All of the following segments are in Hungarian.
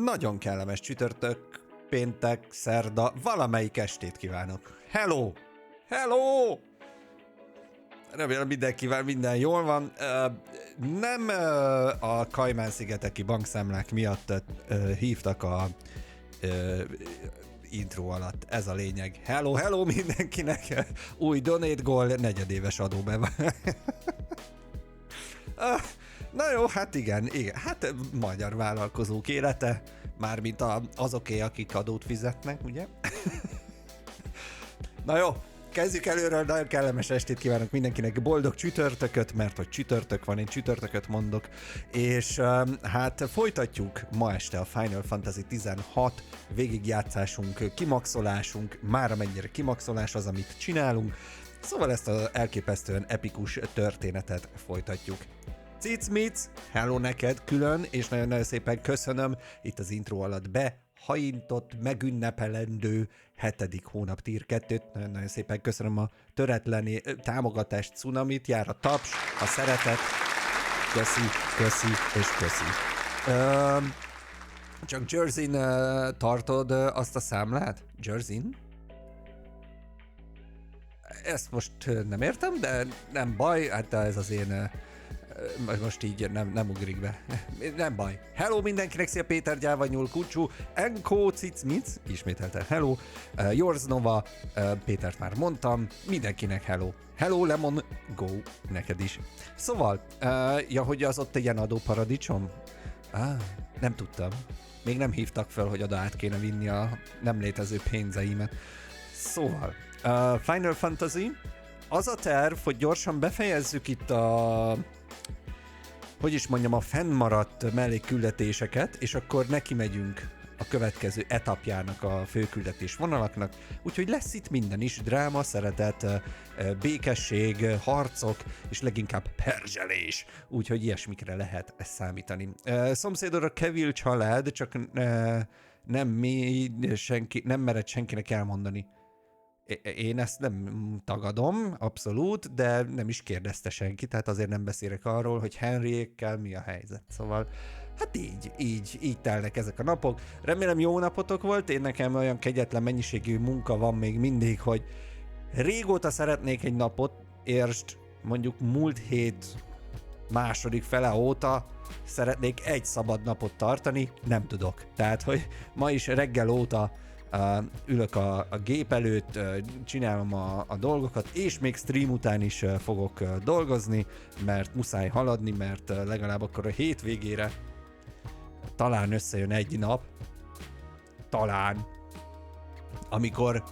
Nagyon kellemes csütörtök, péntek, szerda, valamelyik estét kívánok. Hello! Hello! Remélem mindenkivel minden jól van. Nem a Kajmán-szigeteki bankszámlák miatt hívtak a intro alatt. Ez a lényeg. Hello, hello mindenkinek! Új donate goal, negyedéves adóbev. Na jó, hát igen, hát magyar vállalkozók élete, mármint azoké, akik adót fizetnek, ugye? Na jó, kezdjük előről, nagyon kellemes estét kívánok mindenkinek, boldog csütörtököt, mert hogy csütörtök van, én csütörtököt mondok, és hát folytatjuk ma este a Final Fantasy 16 végigjátszásunk, kimaxolásunk, már amennyire kimaxolás az, amit csinálunk, szóval ezt az elképesztően epikus történetet folytatjuk. Cic-mic, hello neked külön, és nagyon-nagyon szépen köszönöm itt az intro alatt behaintott, megünnepelendő 7. hónap tier 2-t. Nagyon-nagyon szépen köszönöm a töretlen támogatást, cunamit, jár a taps, a szeretet. Köszi és köszi. Csak Jerseyn tartod azt a számlát? Jerseyn? Ezt most nem értem, de nem baj, hát ez az én... most így nem ugrik be. Nem baj. Hello mindenkinek, szia Péter, Gyáva, Nyúl, Kucsú, Enko, Cic-mic, ismételte hello, Yours Nova, Pétert már mondtam, mindenkinek hello. Hello Lemon, go, neked is. Szóval, hogy az ott egy ilyen adóparadicsom? Nem tudtam. Még nem hívtak fel, hogy oda át kéne vinni a nem létező pénzeimet. Szóval, Final Fantasy, az a terv, hogy gyorsan befejezzük itt a fennmaradt mellékküldetéseket, és akkor neki megyünk a következő etapjának a főküldetés vonalaknak, úgyhogy lesz itt minden is, dráma, szeretet, békesség, harcok, és leginkább perzselés, úgyhogy ilyesmikre lehet számítani. Szomszédod a Kevil család, csak nem mered senkinek elmondani. Én ezt nem tagadom, abszolút, de nem is kérdezte senki, tehát azért nem beszélek arról, hogy Henryékkel mi a helyzet. Szóval, hát így telnek ezek a napok. Remélem jó napotok volt, én nekem olyan kegyetlen mennyiségű munka van még mindig, hogy régóta szeretnék egy napot, értsd, mondjuk múlt hét második fele óta szeretnék egy szabad napot tartani, nem tudok. Tehát, hogy ma is reggel óta ülök a gép előtt, csinálom a dolgokat, és még stream után is fogok dolgozni, mert muszáj haladni, mert legalább akkor a hétvégére talán összejön egy nap, talán, amikor,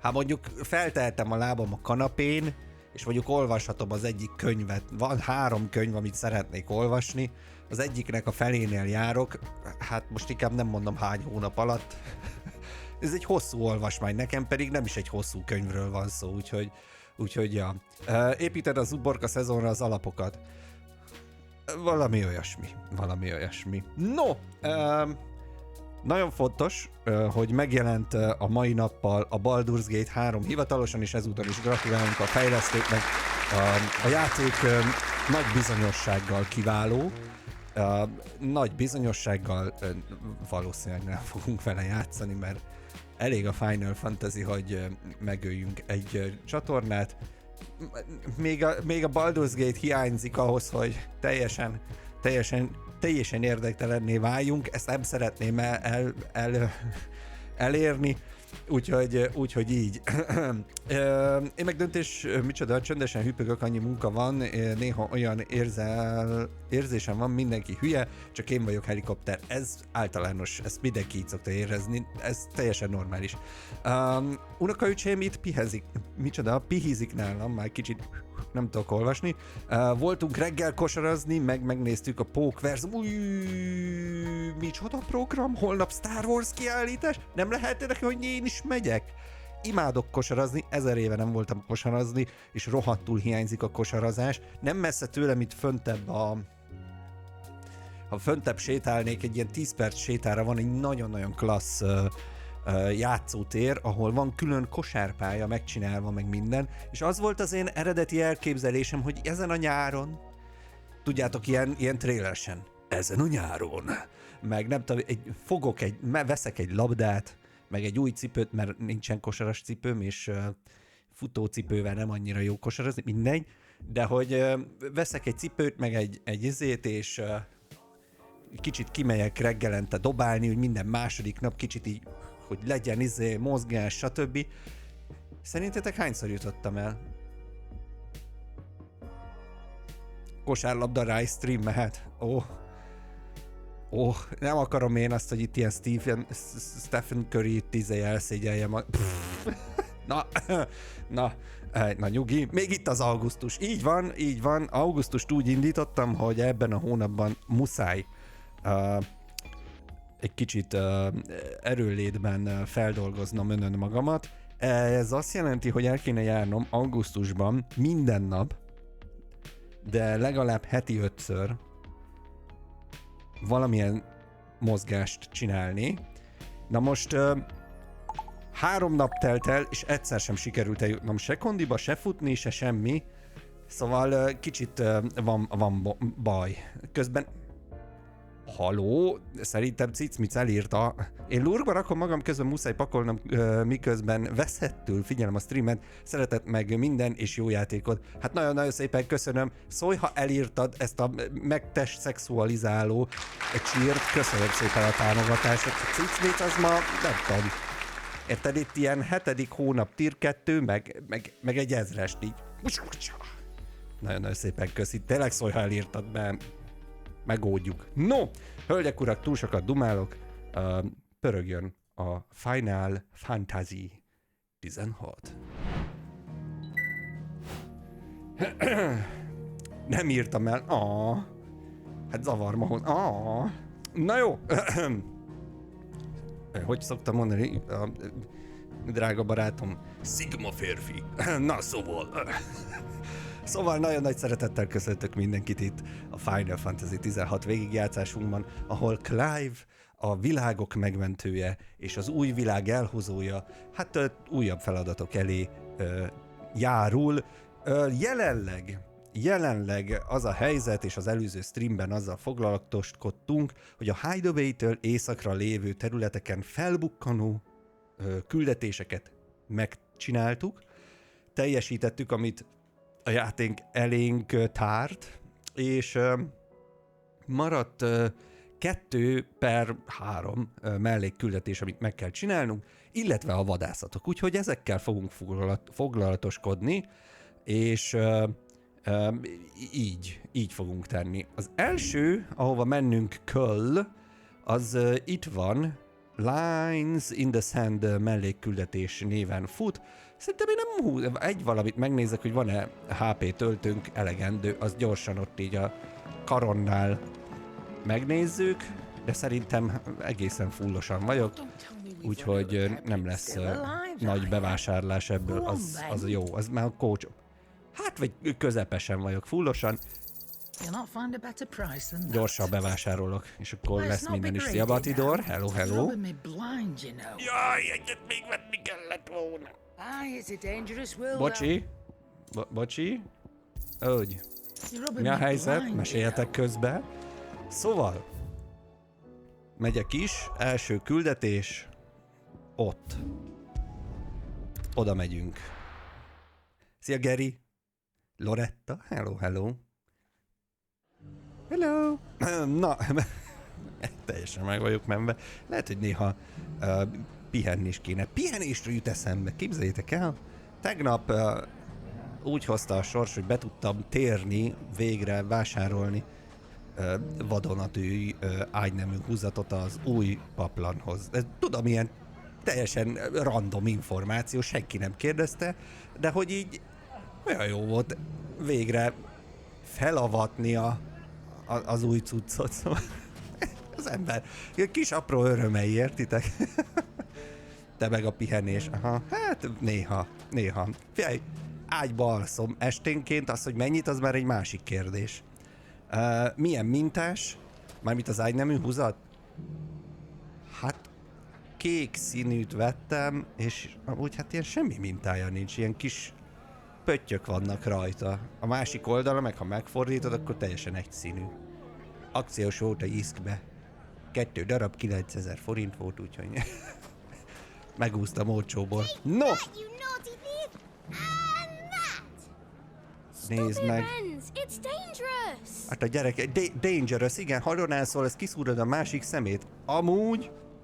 hát mondjuk feltehetem a lábam a kanapén, és mondjuk olvashatom az egyik könyvet. Van 3 könyv, amit szeretnék olvasni, az egyiknek a felénél járok, hát most inkább nem mondom hány hónap alatt. Ez egy hosszú olvasmány, nekem pedig nem is egy hosszú könyvről van szó, úgyhogy ja. Építed az uborka szezonra az alapokat. Valami olyasmi. No, nagyon fontos, hogy megjelent a mai nappal a Baldur's Gate 3 hivatalosan, és ezúttal is gratulálunk a fejlesztőknek. A játék nagy bizonyossággal kiváló, nagy bizonyossággal valószínűleg nem fogunk vele játszani, mert elég a Final Fantasy, hogy megöljünk egy csatornát. Még a Baldur's Gate hiányzik ahhoz, hogy teljesen érdektelenné váljunk. Ezt nem szeretném elérni, úgyhogy így. Én meg döntés, micsoda, csöndesen hüppögök, annyi munka van, néha olyan érzésem van, mindenki hülye, csak én vagyok helikopter. Ez általános, ezt mindenki így szokta érezni, ez teljesen normális. Unokaöcsém itt pihizik nálam, már kicsit nem tudok olvasni. Voltunk reggel kosarazni, megnéztük a Pókverz. Micsoda program? Holnap Star Wars kiállítás? Nem lehet neki, hogy én is megyek? Imádok kosarazni, 1000 éve nem voltam kosarazni, és rohadtul hiányzik a kosarazás. Nem messze tőlem itt föntebb ha föntebb sétálnék, egy ilyen 10 perc sétára van egy nagyon-nagyon klassz játszótér, ahol van külön kosárpálya megcsinálva, meg minden, és az volt az én eredeti elképzelésem, hogy ezen a nyáron, tudjátok, ilyen trélersen, ezen a nyáron meg nem tudom, veszek egy labdát, meg egy új cipőt, mert nincsen kosaras cipőm, és futócipővel nem annyira jó kosarazni, mindegy, de hogy veszek egy cipőt, meg egy izét, és kicsit kimegyek reggelente dobálni, hogy minden második nap kicsit így, hogy legyen mozgás, stb. Szerintetek hányszor jutottam el? Kosárlabda Rice stream mehet? Nem akarom én azt, hogy itt ilyen Stephen Curry elszégyelje mag... Na nyugi, még itt az augusztus. Így van, augusztust úgy indítottam, hogy ebben a hónapban muszáj egy kicsit erőlétben feldolgoznom önön magamat. Ez azt jelenti, hogy el kéne járnom augusztusban minden nap, de legalább heti 5-ször valamilyen mozgást csinálni. Na most 3 nap telt el, és egyszer sem sikerült eljutnom se kondiba, se futni, se semmi. Szóval kicsit van baj. Közben... Haló? Szerintem Cicmic elírta. Én lurgba rakom magam, közben muszáj pakolnom, miközben veszettül figyelem a streamet. Szeretett meg minden és jó játékot. Hát nagyon-nagyon szépen köszönöm. Szólj, ha elírtad ezt a megtest szexualizáló csírt. Köszönöm szépen a támogatást. Cicmic az ma, nem tudom. Érted, itt ilyen 7. hónap tier 2, meg egy 1000-est így. Nagyon-nagyon szépen köszi. Tényleg szólj, ha elírtad, mert megoldjuk. No, hölgyek, urak, túl sokat dumálok. Pörögjön a Final Fantasy 16. Nem írtam el. Hát zavar ma, hogy... Na jó. Hogy szoktam mondani, drága barátom, Sigma férfi. Na szóval. Szóval nagyon nagy szeretettel köszöntök mindenkit itt a Final Fantasy 16 végigjátszásunkban, ahol Clive, a világok megmentője és az új világ elhozója, hát újabb feladatok elé járul. Jelenleg az a helyzet, és az előző streamben azzal foglalatoskodtunk, hogy a Hideaway-től északra lévő területeken felbukkanó küldetéseket megcsináltuk, teljesítettük, amit a játék elénk tárt, és maradt 2/3 mellékküldetés, amit meg kell csinálnunk, illetve a vadászatok. Úgyhogy ezekkel fogunk foglalatoskodni, és így fogunk tenni. Az első, ahova mennünk kell, az itt van, Lines in the Sand mellékküldetés néven fut. Szerintem én nem egy valamit megnézek, hogy van-e HP töltőnk elegendő, az gyorsan ott így a karonnál megnézzük, de szerintem egészen fullosan vagyok, úgyhogy nem lesz nagy bevásárlás ebből, az jó, az már a coach. Hát vagy közepesen vagyok fullosan, gyorsan bevásárolok, és akkor lesz minden is. Szia Batidor, hello. Jaj, egyet még venni kellett volna. Bocsi? Úgy. Mi a helyzet? Meséljetek közben. Szóval, megyek is, első küldetés, ott. Oda megyünk. Szia Geri. Loretta, hello. Na, teljesen meg vagyok menve. Lehet, hogy néha pihenni is kéne. Pihenésről jut eszembe, képzeljétek el. Tegnap úgy hozta a sors, hogy be tudtam térni, végre vásárolni vadonatúj ágynemű húzatot az új paplanhoz. Tudom, ilyen teljesen random információ, senki nem kérdezte, de hogy így olyan jó volt végre felavatni az új cuccot, szóval az ember kis apró örömei, értitek? Te meg a pihenés, hát néha. Figyelj, ágyba alszom esténként, az, hogy mennyit, az már egy másik kérdés. Milyen mintás? Mármint az ágynemű húzat? Hát kék színűt vettem, és amúgy hát ilyen semmi mintája nincs, ilyen kis pöttyök vannak rajta. A másik oldalon, meg ha megfordítod, akkor teljesen egyszínű. Akciós volt a iszkbe. 2 darab 9000 forint volt, úgyhogy megúsztam olcsóból. No! Nézd meg. Hát a gyerek, dangerous, igen, haronálszol, ez kiszúrod a másik szemét.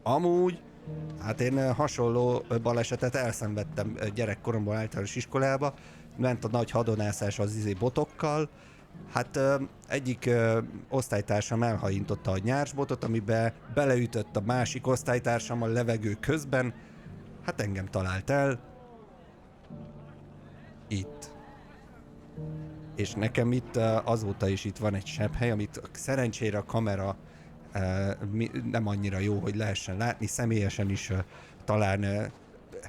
Amúgy, hát én hasonló balesetet elszenvedtem gyerekkoromban általános iskolába. Ment a nagy hadonászás az botokkal. Hát egyik osztálytársam elhajította a nyársbotot, amiben beleütött a másik osztálytársam a levegő közben. Hát engem talált el. Itt. És nekem itt azóta is itt van egy sebhely, amit szerencsére a kamera nem annyira jó, hogy lehessen látni, személyesen is talán...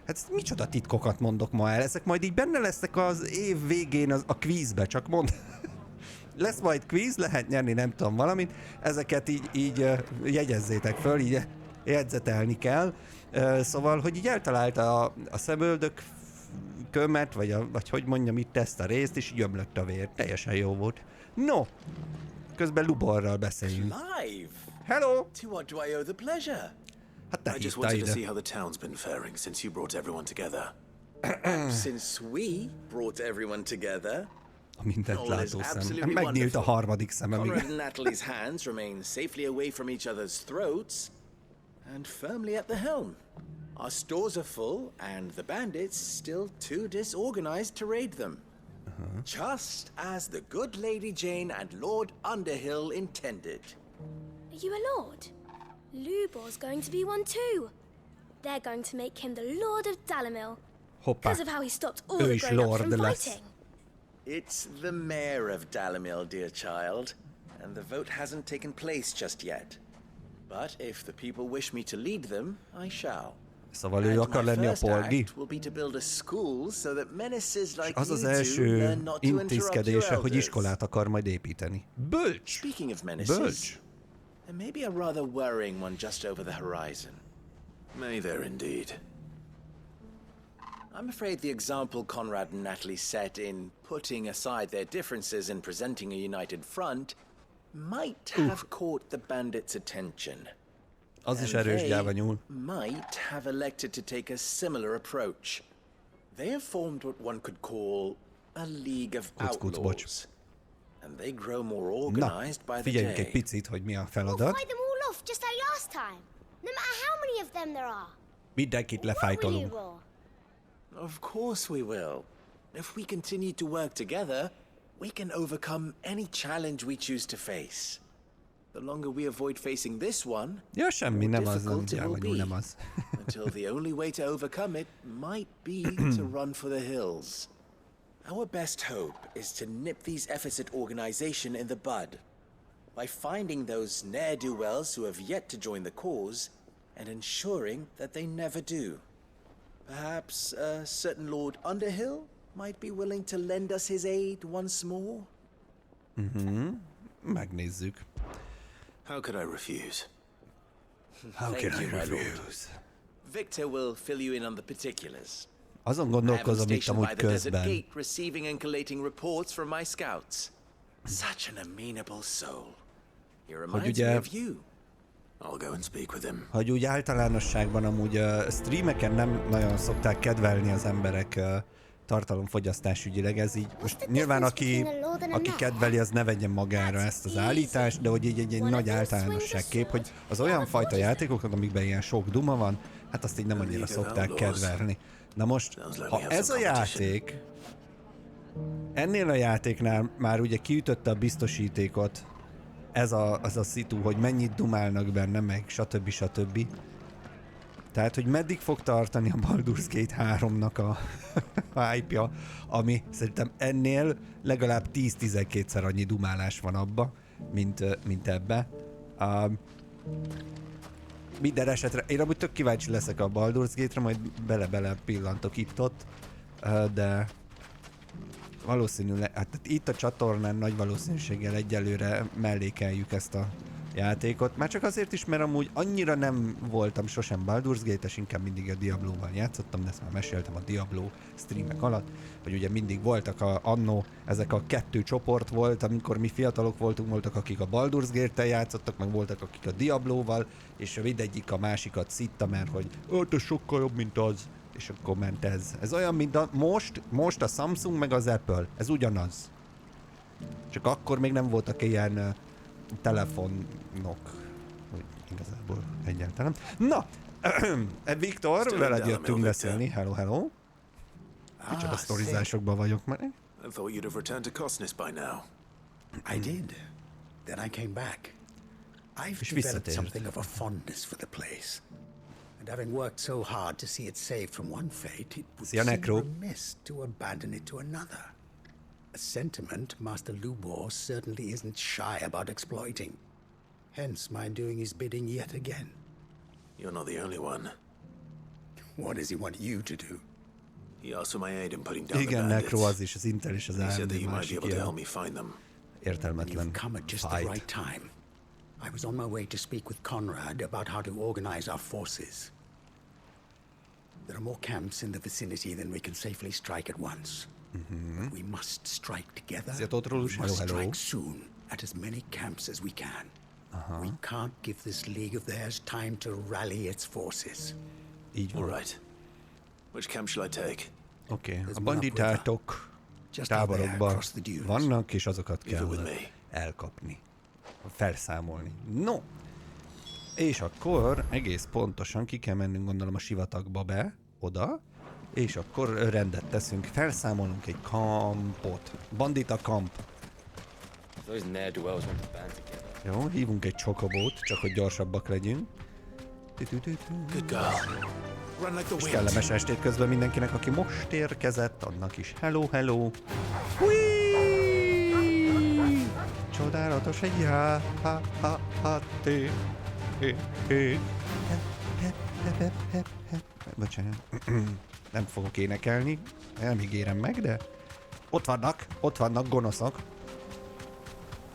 Hát micsoda titkokat mondok ma el, ezek majd így benne lesznek az év végén a kvízbe, csak mond. Lesz majd kvíz, lehet nyerni, nem tudom valamit, ezeket így jegyezzétek föl, így jegyzetelni kell. Szóval, hogy így eltalálta a szemöldök kömet, vagy hogy mondjam itt ezt a részt, és így ömlött a vér. Teljesen jó volt. No! Közben Luborral beszéljünk. Hello! To what do I owe the pleasure? Hát I just wanted to see how the town's been faring since you brought everyone together. Since we brought everyone together? A mindent látó szem. Megnyílt a harmadik szemem. Conrad and Natalie's hands remain safely away from each other's throats and firmly at the helm. Our stores are full and the bandits still too disorganized to raid them. Just as the good Lady Jane and Lord Underhill intended. Are you a lord? Lubor's going to be one too. They're going to make him the Lord of Dalamil. Hoppá. Because of how he stopped all the grown-ups from fighting. It's the mayor of Dalamil, dear child, and the vote hasn't taken place just yet. But if the people wish me to lead them, I shall. Szóval ő akar lenni a polgi. És az az első intézkedése, hogy iskolát akar majd építeni. Bölcs! Bölcs! There may be a rather worrying one just over the horizon. May there indeed. I'm afraid the example Conrad and Natalie set in putting aside their differences and presenting a united front might have caught the bandits' attention. Az is erős gyáva nyúl. Might have elected to take a similar approach. They have formed what one could call a league of outlaws. And they grow more organized by the day. Figyeljünk egy picit, hogy mi a feladat. We'll fight them all off just like last time. No matter how many of them there are. Mindenkit lefájtolunk. Of course we will. If we continue to work together, we can overcome any challenge we choose to face. The longer we avoid facing this one, ja, semmi, nem az, nem az. Until the only way to overcome it might be to run for the hills. Our best hope is to nip these efforts at organization in the bud by finding those ne'er-do-wells who have yet to join the cause and ensuring that they never do. Perhaps a certain Lord Underhill might be willing to lend us his aid once more? Megnézzük. How could I refuse? How can I refuse? Victor will fill you in on the particulars. Azon gondolkozom itt amúgy közben. Receiving and collating reports from my scouts. Such an amenable soul. He reminds me of you. I'll go and speak with him. Hogy úgy általánosságban amúgy streameken nem nagyon szokták kedvelni az emberek tartalomfogyasztás ügyileg, ez így most nyilván aki kedveli, az ne vegyen magára ezt az állítást, de hogy így egy nagy általánosságkép, hogy az olyan fajta játékokat, amikben ilyen sok duma van, hát azt így nem annyira szokták kedvelni. Na most, ha ez a játék, ennél a játéknál már ugye kiütötte a biztosítékot, az a szitu, hogy mennyit dumálnak benne, meg stb. Tehát, hogy meddig fog tartani a Baldur's Gate 3-nak a hype-ja, ami szerintem ennél legalább 10-12-szer annyi dumálás van abba, mint ebbe. Minden esetre, én amúgy tök kíváncsi leszek a Baldur's Gate-re, majd bele-bele pillantok itt-ott, de valószínűleg, hát itt a csatornán nagy valószínűséggel egyelőre mellékeljük ezt a játékot. Már csak azért is, mert amúgy annyira nem voltam sosem Baldur's Gate-es, inkább mindig a Diablo-val játszottam, de ezt már meséltem a Diablo streamek alatt, hogy ugye mindig voltak annó, ezek a 2 csoport volt, amikor mi fiatalok voltak, akik a Baldur's Gate-tel játszottak, meg voltak, akik a Diablo-val, és mindegyik a másikat szitta, mert hogy ez sokkal jobb, mint az. És akkor ment ez. Ez olyan, mint most a Samsung meg az Apple. Ez ugyanaz. Csak akkor még nem voltak ilyen telefonok. Úgy igazából egyáltalán. Na! Viktor, veled jöttünk beszélni. Hello, hello. Micsoda sztorizásokban vagyok már. I thought you'd have returned to Cosnes by now. I did. Then I came back. I've developed something of a fondness for the place. And having worked so hard to see it saved from one fate, it would seem remiss to abandon it to another. A sentiment Master Lubor certainly isn't shy about exploiting. Hence my doing his bidding yet again. You're not the only one. What does he want you to do? He asked for my aid in putting down Igen, the bandits. Necro az is, az Intel és az He said AMD that you might be másik able to ilyen help me find them. értelmetlen You've come at just the right time. I was on my way to speak with Conrad about how to organize our forces. There are more camps in the vicinity than we can safely strike at once. But we must strike together. We must strike soon at as many camps as we can. We can't give this league of theirs time to rally its forces. Így van. All right. Which camp shall I take? Oké, a banditátok táborokban vannak, és azokat kell elkapni. Felszámolni. No! És akkor egész pontosan ki kell mennünk, gondolom, a sivatagba be, oda, és akkor rendet teszünk. Felszámolunk egy kampot. Bandita kamp. Jó, hívunk egy csokobót, csak hogy gyorsabbak legyünk. És kellemes estét közben mindenkinek, aki most érkezett, annak is hello, hello. Csodálatos egy Bocsánat. Nem fogok énekelni, nem ígérem meg, de ott vannak gonoszok.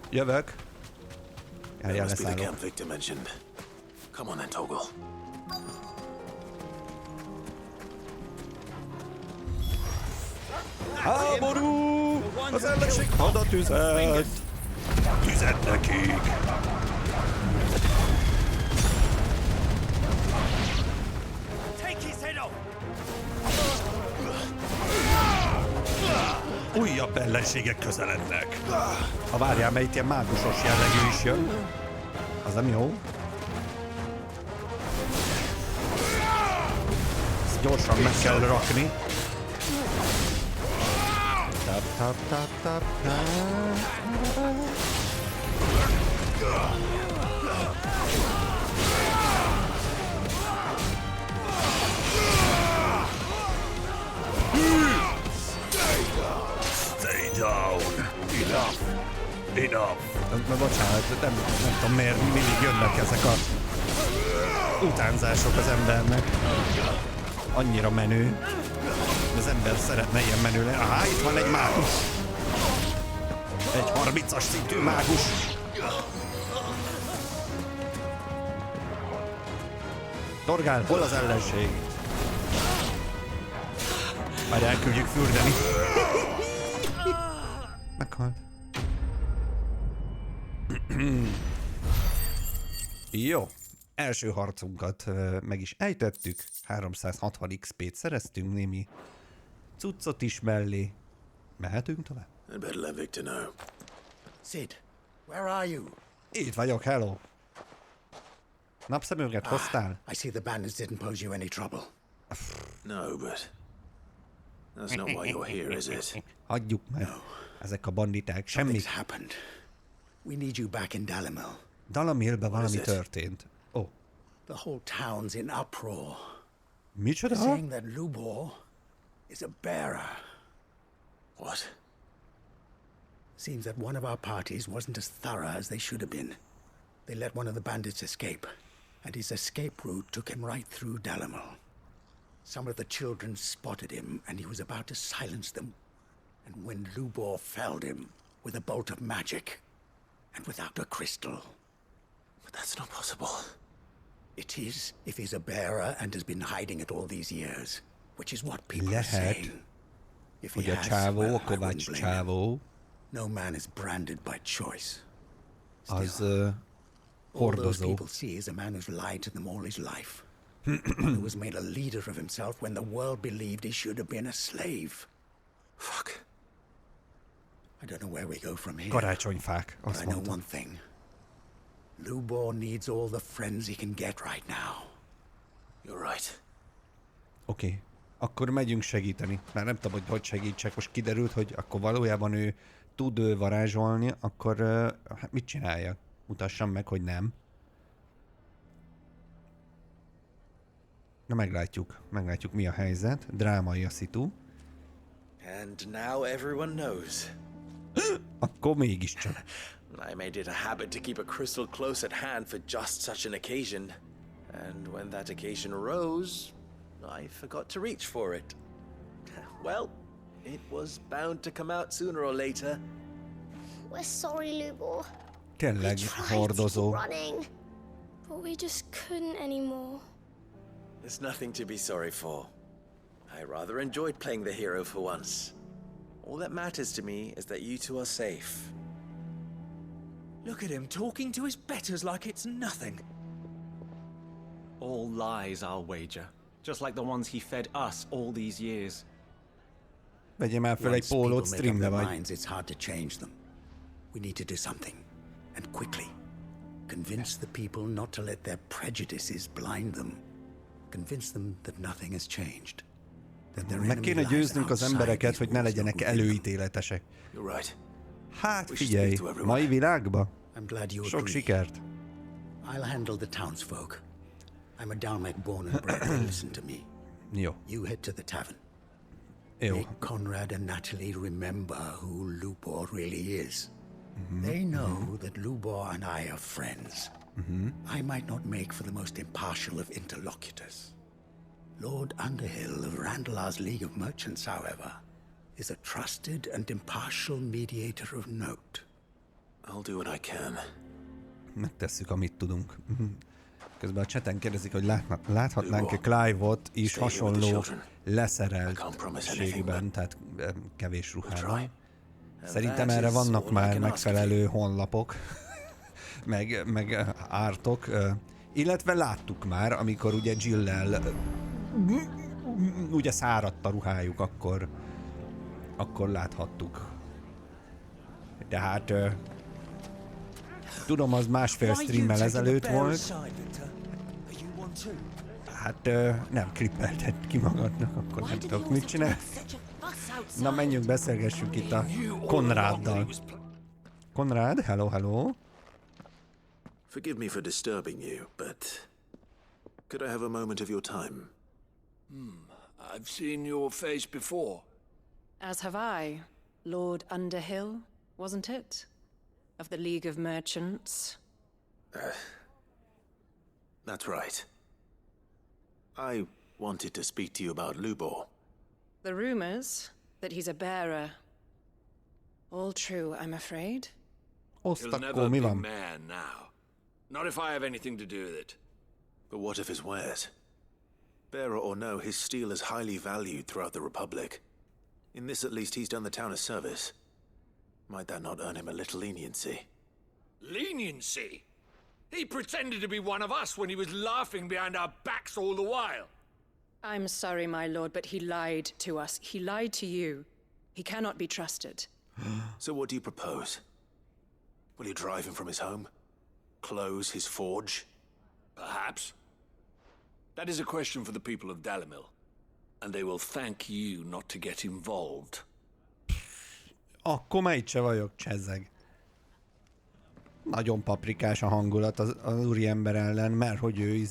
Jövök. Járjál, leszállok. Come on then, Toggle. Háború! Az ellenség hadat üzet! Tüzet nekik! Újabb ellenségek közelednek. Ha várjál, mert itt ilyen mágusos jellegű is jön. Az nem jó. Ezt gyorsan meg kell rakni. Tap, tap, tap, tap, tap. Stay down. Enough. Na bocsánat, nem tudom miért mindig jönnek ezek a utánzások az embernek. Annyira menő. Az ember szeretne ilyen menő lenni. Aha, itt van egy mágus. Egy 30-as szintű mágus. Torgál, hol az ellenség? Majd elküldjük fürdeni. Meghalt. Jó. Első harcunkat meg is ejtettük. 360 XP-t szereztünk, némi cuccot is mellé. Mehetünk tovább? I'd better let Victor know. Sid, where are you? Itt vagyok, hello. Napszemüveget hoztál? I see the bandits didn't pose you any trouble. No, but that's not why you're here, is it? Hagyjuk meg. Ezek a banditák, semmi. Something's happened. We need you back in Dalimil. Dalamilben valami történt. Oh. The whole town's in uproar. Micsoda? Saying that Lubor is a bearer. What? Seems that one of our parties wasn't as thorough as they should have been. They let one of the bandits escape, and his escape route took him right through Dalimil. Some of the children spotted him, and he was about to silence them. And when Lubor felled him with a bolt of magic, and without a crystal. But that's not possible. It is if he's a bearer and has been hiding it all these years, which is what people are Lehet, saying. If hogy he a has, csávó, well, a I kovács wouldn't blame him. csávó, No man is branded by choice. az All those hordozó. people see is a man who's lied to them all his life. One who was made a leader of himself when the world believed he should have been a slave. Fuck. I don't know where we go from here. Karácsonyfák, But azt I know mondta. one thing. Lubor needs all the friends he can get right now. You're right. Oké. Akkor megyünk segíteni. Már nem tudom, hogy segítsek. Most kiderült, hogy akkor valójában ő tud varázsolni, akkor hát mit csináljak? Mutassam meg, hogy nem. Na meglátjuk. Meglátjuk, mi a helyzet. Drámai a szitu. And now everyone knows. Akkor mégiscsak. I made it a habit to keep a crystal close at hand for just such an occasion. And when that occasion arose, I forgot to reach for it. Well, it was bound to come out sooner or later. We're sorry, Lubor. Tényleg Tried to keep hordozó. running, but we just couldn't anymore. There's nothing to be sorry for. I rather enjoyed playing the hero for once. All that matters to me is that you two are safe. Look at him talking to his betters like it's nothing. All lies, I'll wager. Just like the ones he fed us all these years. Vegyél már fel egy Once people pólót, make up streambe their vagy. minds, it's hard to change them. We need to do something, and quickly. Convince the people not to let their prejudices blind them. Convince them that nothing has changed. That their Meg enemy kéne lies győznünk az outside embereket, these hogy ne walls, legyenek not within them. előítéletesek. You're right. Hát We should figyelj, speak to everyone. mai világba? I'm glad you Sok agree. sikert. I'll handle the townsfolk. I'm a Dalmek born and bred. They listen to me. Jó, You head to the tavern. jó. Make Conrad and Natalie remember who Lubor really is. They know that Lubor and I are friends. I might not make for the most impartial of interlocutors. Lord Underhill of Randallar's League of Merchants, however, is a trusted and impartial mediator of note. I'll do what I can. Megtesszük, amit tudunk. Közben a chaten kérdezik, hogy láthatnánk-e Clive-ot is hasonló leszereltségben, tehát kevés ruhában. Szerintem erre vannak már megfelelő honlapok, meg ártok, illetve láttuk már, amikor ugye Jill-lel ugye száradt a ruhájuk, akkor láthattuk. De hát tudom, az másfél streammel ezelőtt volt. Hát nem klippelted ki magadnak, akkor nem tudok mit csinálni. Na menjünk, beszélgessünk itt a Konráddal. Konrád, hello, hello. Forgive me for disturbing you, but could I have a moment of your time? I've seen your face before. As have I, Lord Underhill, wasn't it? Of the League of Merchants. That's right. I wanted to speak to you about Lubor. The rumors that he's a bearer. All true, I'm afraid. He'll never Osztakkó, mi be van? man now. Not if I have anything to do with it. But what of his wares? Bearer or no, his steel is highly valued throughout the Republic. In this, at least, he's done the town a service. Might that not earn him a little leniency? Leniency? He pretended to be one of us when he was laughing behind our backs all the while. I'm sorry, my lord, but he lied to us. He lied to you. He cannot be trusted. So what do you propose? Will you drive him from his home? Close his forge? Perhaps. That is a question for the people of Dalimil. And they will thank you not to get involved. Akkor melyik se vagyok, csezzeg. Nagyon paprikás a hangulat az úriember ellen, mert hogy ő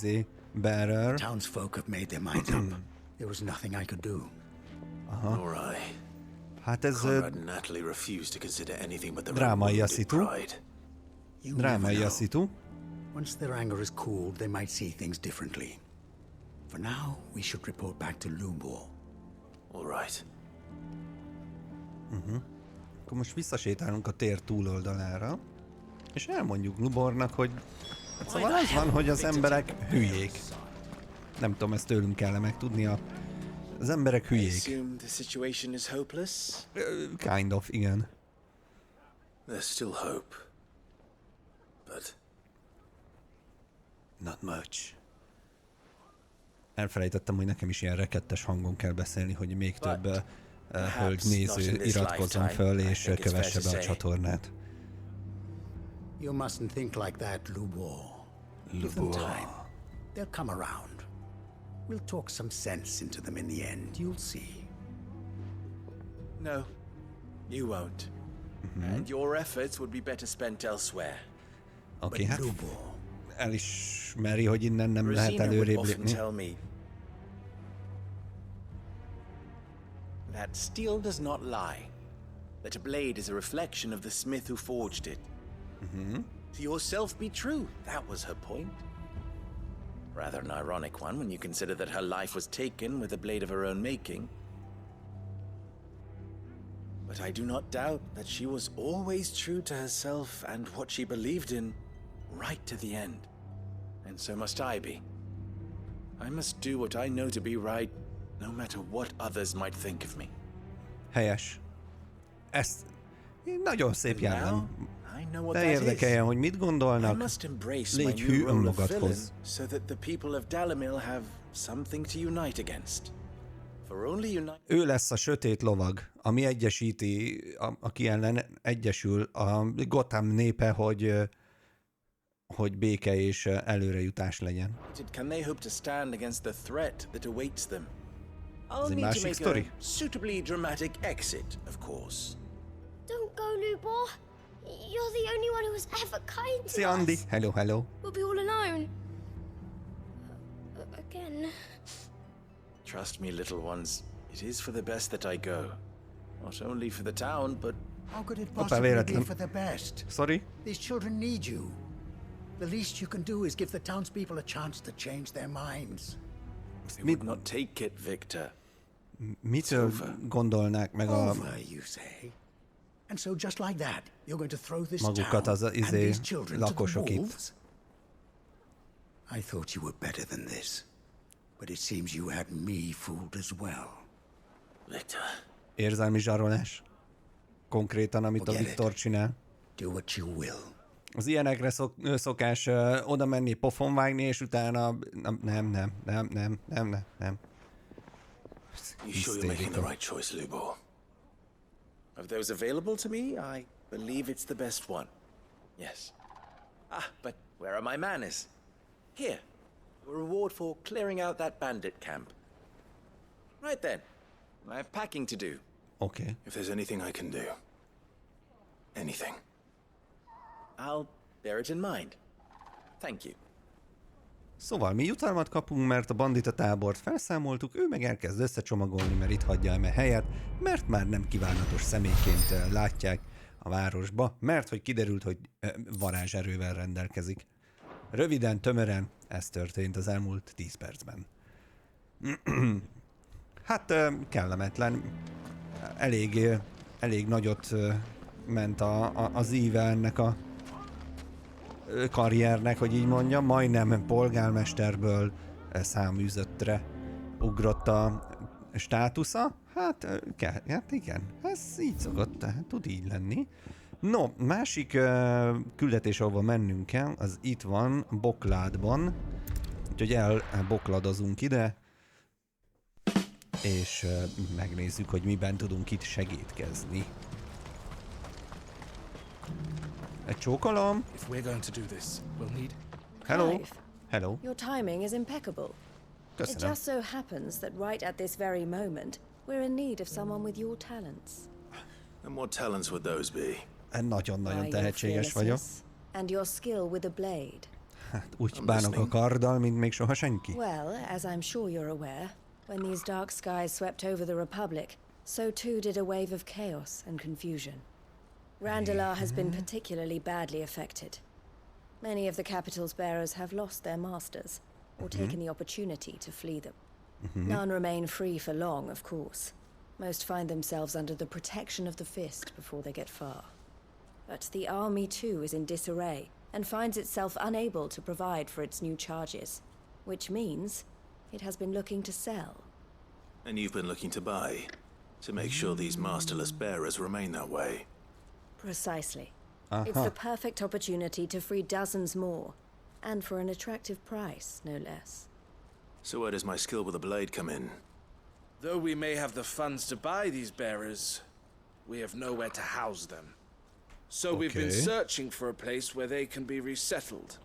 bearer. Townsfolk have made their minds up. There was nothing I could do. Nor I. Hát ez Conrad and Natalie refused to consider anything but their own drámai a wounded szitu. pride. You never Drámai a know. szitu. Once their anger is cooled, they might see things differently. For now, we should report back to Lubor. All right. Akkor most visszasétálunk a tér túloldalára, és elmondjuk Lubornak, hogy Szóval az van, hogy az emberek hülyék. Nem tudom, ezt tőlünk kell megtudnia. Az emberek I hülyék. assume the situation is hopeless? Kind of, igen. There's still hope. But Not much. Elfelejtettem, hogy nekem is ilyen rekettes hangon kell beszélni, hogy még több hölgy néző iratkozzon föl és kövesse be a csatornát. You mustn't think like that, Lubor. Give them time. They'll come around. We'll talk some sense into them in the end, you'll see. No, you won't. And your efforts would be better spent elsewhere. Oké, hát Lubor, elismeri, hogy innen nem lehet Rosina would előrébb often lépni. tell me that steel does not lie. That a blade is a reflection of the smith who forged it. To yourself be true. That was her point. Rather an ironic one when you consider that her life was taken with a blade of her own making. But I do not doubt that she was always true to herself and what she believed in, right to the end. And so must I be. I must do what I know to be right, no matter what others might think of me. Helyes. Ezt nagyon szép Now, jellem. I know what De that érdekeljen, is. hogy mit I gondolnak. must embrace my Légy new hű role of villain, önmagadhoz. so that the people of Dalamil have something to unite against. For only unite. Ő lesz a sötét lovag, ami egyesíti, aki ellen egyesül a Gotham népe, hogy béke és előrejutás legyen. Can they hope to stand against the threat that awaits them? I'll egy need to másik make sztori. a suitably dramatic exit, of course. Don't go, Lubor. You're the only one who was ever kind to Szia, Andi! us. Hello, hello! We'll be all alone. Again. Trust me, little ones. It is for the best that I go. Not only for the town, but how could it Hoppá, possibly be véletlen. for the best? Sorry? These children need you. The least you can do is give the townspeople a chance to change their minds. they would not take it, Victor. Mitől gondolnák meg a Over, you say? And so just like that, you're going to throw this magukat town az and izé these children to the lakosok itt? wolves? I thought you were better than this. But it seems you had me fooled as well. Victor. Érzelmi zsarolás? Konkrétan, amit a Forget it. Viktor csinál. Do what you will. Az ilyenekre szokás oda menni, pofon vágni, és utána nem. you sure you're making the right choice, Lubor? Of those available to me, I believe it's the best one. Yes. Ah, but where are my manners? Here. A reward for clearing out that bandit camp. Right then. I have packing to do. Oké. If there's anything I can do. Anything. I'll bear it in mind. Thank you. Szóval mi jutalmat kapunk, mert a bandita tábort felszámoltuk, ő meg elkezd összecsomagolni, mert itt hagyja el a helyet, mert már nem kívánatos személyként látják a városba, mert hogy kiderült, hogy varázserővel rendelkezik. Röviden, tömören, ez történt az elmúlt 10 percben. Hát kellemetlen, elég nagyot ment az íve ennek a karriernek, hogy így mondjam, majdnem polgármesterből száműzöttre ugrott a státusza. Hát igen, ez így szokott, tehát tud így lenni. No, másik küldetés, ahova mennünk kell, az itt van, Bokládban. Úgyhogy elbokladozunk ide, és megnézzük, hogy miben tudunk itt segítkezni. Egy csókolom. If we're going to do this, we'll need... Hello. Clive, Hello. your timing is impeccable. It Köszönöm. just so happens that right at this very moment, we're in need of someone with your talents. And what talents would those be? Nagyon-nagyon Why, your tehetséges vagyok. fearlessness and your skill with a blade. Hát úgy I'm bánok a listening. karddal, mint még soha senki. Well, as I'm sure you're aware, when these dark skies swept over the Republic, so too did a wave of chaos and confusion. Randalar has been particularly badly affected. Many of the capital's bearers have lost their masters, or taken the opportunity to flee them. None remain free for long, of course. Most find themselves under the protection of the Fist before they get far. But the army too is in disarray, and finds itself unable to provide for its new charges, which means it has been looking to sell. And you've been looking to buy, to make sure these masterless bearers remain that way. Precisely. It's the perfect opportunity to free dozens more, and for an attractive price, no less. So where does my skill with a blade come in? Though we may have the funds to buy these bearers, we have nowhere to house them. So we've been searching for a place where they can be resettled.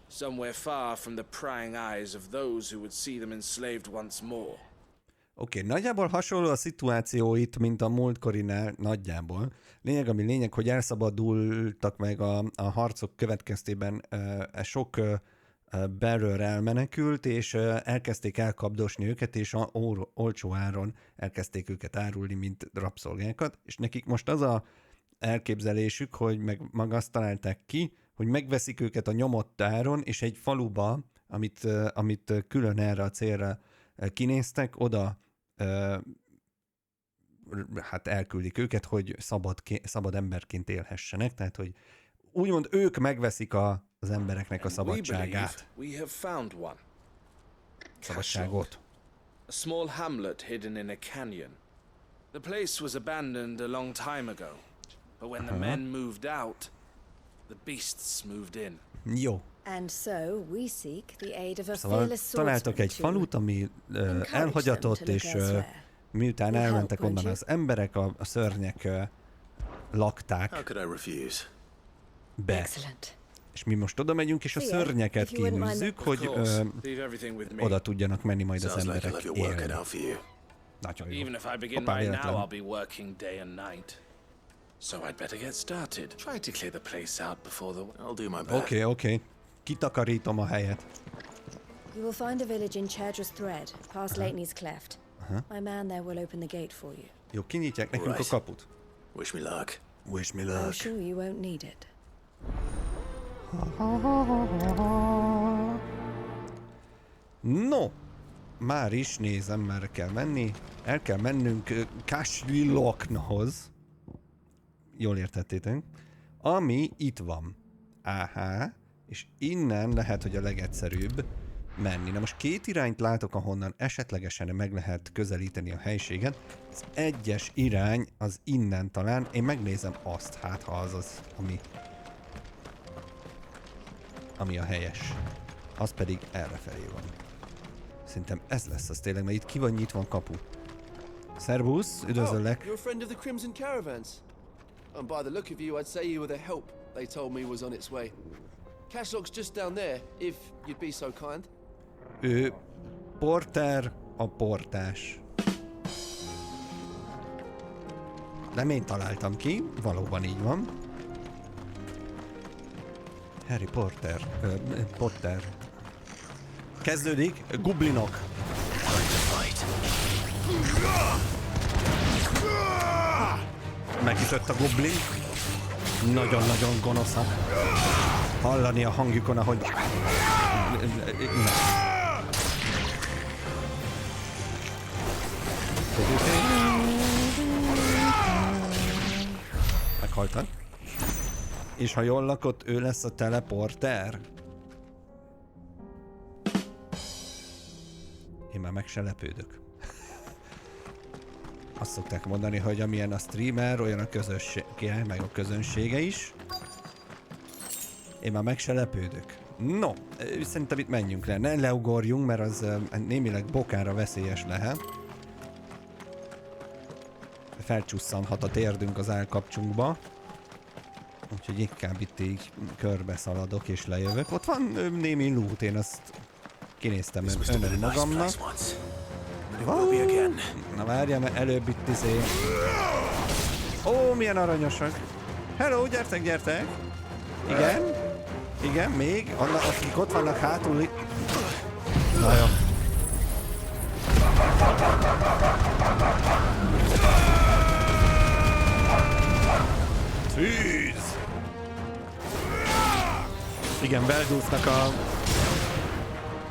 Somewhere far from the prying eyes of those who would see them enslaved once more. Oké, nagyjából hasonló a szituáció itt, mint a múltkorinál, nagyjából. Lényeg, hogy elszabadultak meg a harcok következtében sok bearer elmenekült, és elkezdték elkapdosni őket, és olcsó áron elkezdték őket árulni, mint rabszolgákat, és nekik most az a elképzelésük, hogy meg azt találták ki, hogy megveszik őket a nyomott áron, és egy faluba, amit külön erre a célra kinéztek, oda hát elküldik őket, hogy szabad emberként élhessenek, tehát hogy úgymond ők megveszik az embereknek a szabadságát. Szabadságot. A small hamlet hidden in a canyon. The place was abandoned a long time ago, but when the men moved out, the beasts moved in. Jó. And so we seek the aid of a Szóval fearless találtak egy falut, ami elhagyatott, és miután elmentek onnan az emberek, a szörnyek lakták be. És mi most oda megyünk, és a szörnyeket kínűzzük, hogy oda tudjanak menni majd az emberek élni. Nagyon jó. Hoppá, véletlen. So I'd better get started. Try to clear the place out before the... I'll do my best. Oké. Kitakarítom a helyet. You will find a village in Chairdress Thread, past Lateney's Cleft. My man there will open the gate for you. Jó, kinyitják nekünk a kaput. Wish me luck. Wish me I'm luck. sure you won't need it. No, már is nézem, merre kell menni. El kell mennünk Kasviloknhoz. Jól értettétek? Ami itt van. És innen lehet, hogy a legegyszerűbb menni. Na most két irányt látok, ahonnan esetlegesen meg lehet közelíteni a helységet. Az egyes irány az innen talán. Én megnézem azt, hát ha az, ami a helyes. Az pedig errefelé van. Szerintem ez lesz az tényleg, mert itt ki van nyitva a kapu. Szervusz, üdvözöllek. You're a friend of the Crimson Caravans. And by the look of you, I'd say you were the help they told me was on its way. Cashlock's just down there, if you'd be so kind. Porter a portás. Nem én találtam ki, valóban így van. Harry Potter. Potter. Kezdődik, goblinok. Megütött a goblin. Nagyon-nagyon gonoszak. Hallani a hangjukon, ahogy... Meghaltak. És ha jól lakott, ő lesz a teleporter. Én már meg se lepődök. Azt szokták mondani, hogy amilyen a streamer, olyan a közössége, meg a közönsége is. Én már meg se lepődök. No, szerintem itt menjünk le. Ne leugorjunk, mert az némileg bokára veszélyes lehet. Felcsusszanhat a térdünk az állkapcsunkba. Úgyhogy inkább itt így körbe szaladok és lejövök. Ott van némi loot, én azt kinéztem önön magamnak. Na várjál, mert előbb itt Ó, milyen aranyosak. Hello, gyertek. Igen, még. Akik ott vannak hátul. Na jó. Tűz! Igen, Beldulfnak